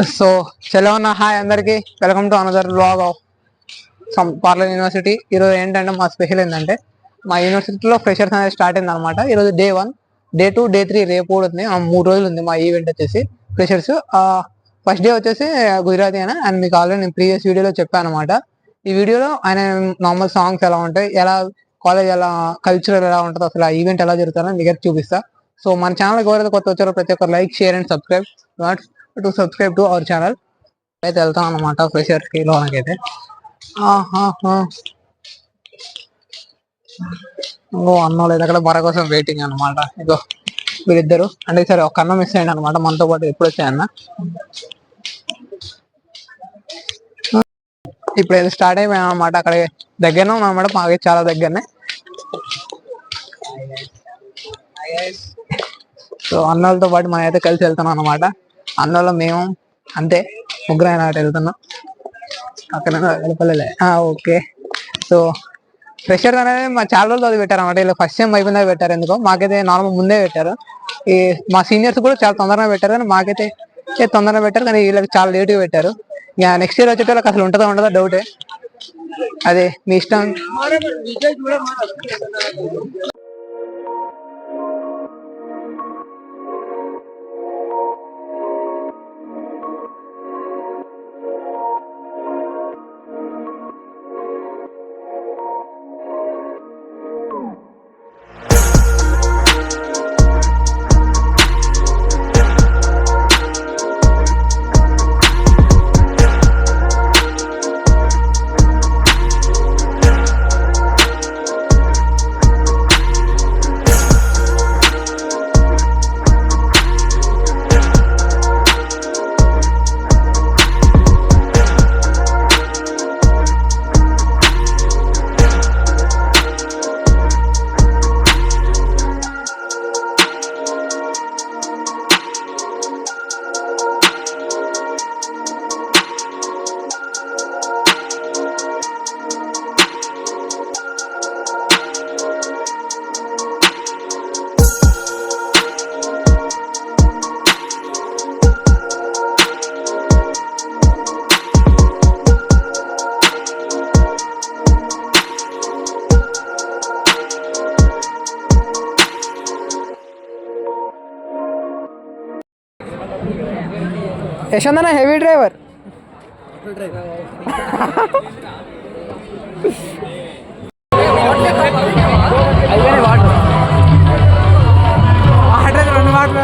So చలో hi అందరికి welcome to another vlog of parlour university. ఈరోజు ఏంటంటే మా స్పెషల్ ఏంటంటే మా యూనివర్సిటీలో ఫ్రెషర్స్ అనేది స్టార్ట్ అయింది అనమాట. ఈరోజు డే 1, డే 2, డే 3 రేపు కూడా ఉంది. 3 రోజులు ఉంది మా ఈవెంట్ వచ్చేసి ఫ్రెషర్స్. ఫస్ట్ డే వచ్చేసి గుజరాతీ అని అండ్ మీకు ఆల్రెడీ నేను ప్రీవియస్ వీడియోలో చెప్పాను అనమాట. ఈ వీడియోలో ఆయన నార్మల్ సాంగ్స్ ఎలా ఉంటాయి, ఎలా కాలేజ్ ఎలా కల్చరల్ ఎలా ఉంటుంది, అసలు ఆ ఈవెంట్ ఎలా జరుగుతుందని మీకు చూపిస్తా. సో మన ఛానల్కి ఎవరైతే కొత్త వచ్చారో ప్రతి ఒక్కరు like, share and subscribe to subscribe to our channel. అయితే వెళ్తాం అనమాట ఫ్రెషర్స్ కి లోనకైతే. అన్న లేదు అక్కడ మర కోసం వెయిటింగ్ అనమాట. ఇగో వీళ్ళిద్దరు అంటే సరే ఒక అన్న మిస్ అయ్యండి అనమాట మనతో పాటు. ఎప్పుడు వచ్చాయన్న ఇప్పుడు ఏదో స్టార్ట్ అయిపోయాను అనమాట. అక్కడ దగ్గరనే ఉన్నాం అనమాట, మాకు చాలా దగ్గరనే. సో అన్నలతో పాటు మనం అయితే కలిసి వెళ్తున్నాం అనమాట. అన్నలో మేము అంతే ముగ్గురు అయినా అటు వెళ్తున్నాం. అక్కడ వెళ్ళపల్లెలే. ఓకే. సో ఫ్రెషర్ అనేది మా చాలా రోజులు అది పెట్టారు అనమాట. ఇలా ఫస్ట్ టైం అయిపోయిందా పెట్టారు. ఎందుకో మాకైతే నార్మల్ ముందే పెట్టారు. ఈ మా సీనియర్స్ కూడా చాలా తొందరగా పెట్టారు, కానీ మాకైతే తొందరగా పెట్టారు, కానీ వీళ్ళకి చాలా లేట్గా పెట్టారు. ఇక నెక్స్ట్ ఇయర్ వచ్చేటోళ్ళకి అసలు ఉంటుందో ఉండదో డౌటే. అదే మీ ఇష్టం. యశ్వంత్ అన్న హెవీ డ్రైవర్. రెండు మాటలు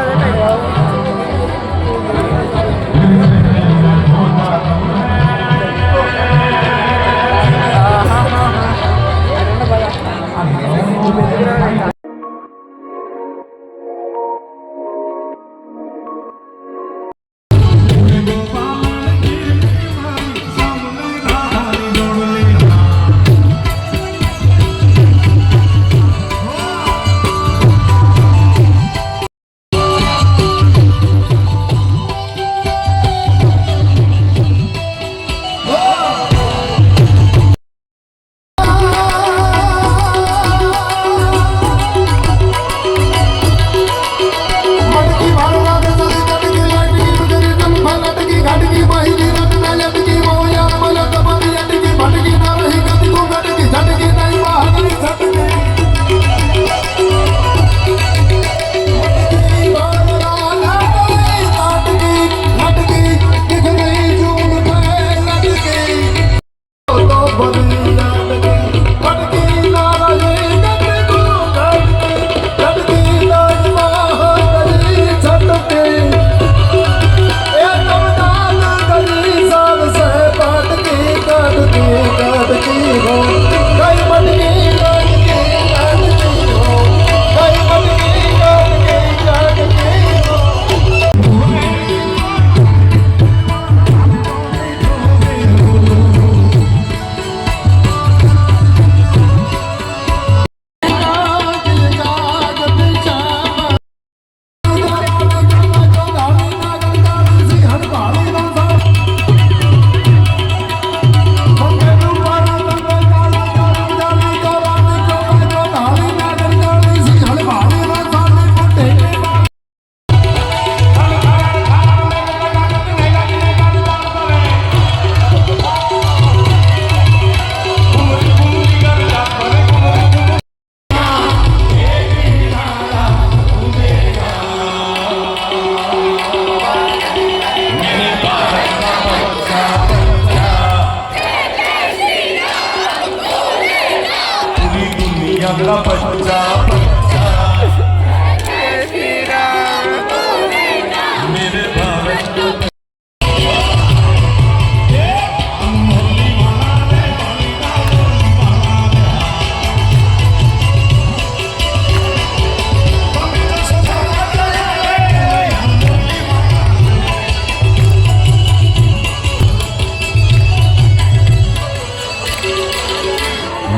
मेरे भारत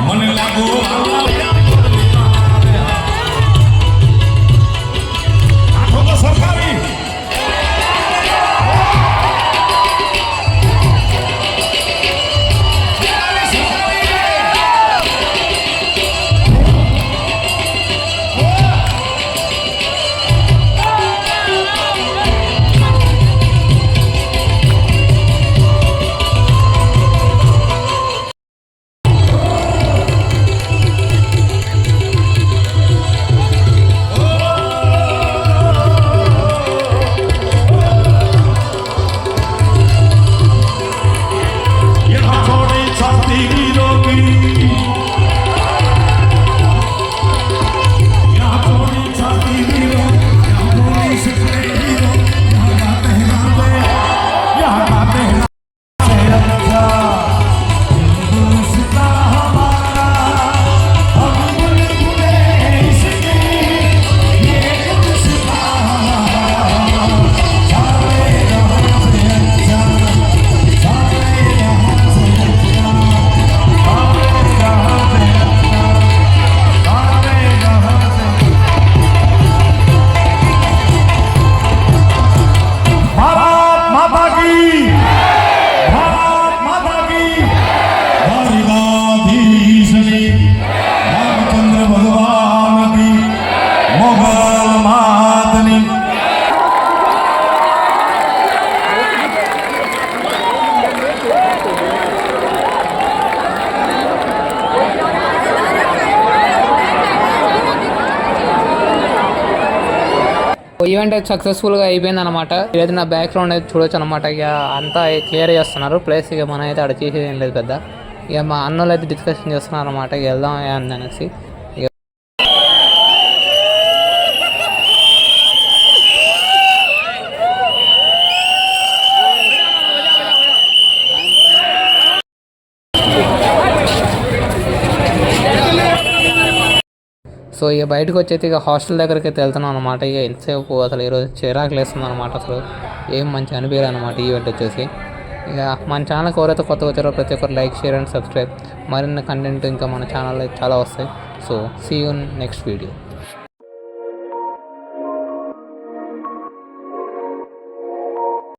मन लागो ఈవెంట్ అయితే సక్సెస్ఫుల్గా అయిపోయింది అనమాట. ఇదైతే నా బ్యాక్గ్రౌండ్ అయితే చూడొచ్చు అనమాట. ఇక అంతా క్లియర్ చేస్తున్నారు ప్లేస్. ఇక మనం అయితే అక్కడ చేసేది ఏం లేదు పెద్ద. ఇక మా అన్నోళ్ళు అయితే డిస్కషన్ చేస్తున్నారు అనమాట. ఇక వెళ్దాం అనేసి. సో ఇక బయటకు వచ్చేది ఇక హాస్టల్ దగ్గరికి అయితే వెళ్తున్నాం అనమాట. ఇక ఎంతసేపు అసలు ఈరోజు చిరాకులు వేస్తుంది అనమాట. అసలు ఏం మంచి అనిపించాలి అనమాట ఈవెంట్ వచ్చేసి. ఇక మన ఛానల్కి ఎవరైతే కొత్తగా వచ్చారో ప్రతి ఒక్కరు లైక్, షేర్ అండ్ సబ్స్క్రైబ్. మరిన్ని కంటెంట్ ఇంకా మన ఛానల్లో చాలా వస్తాయి. So see you next video.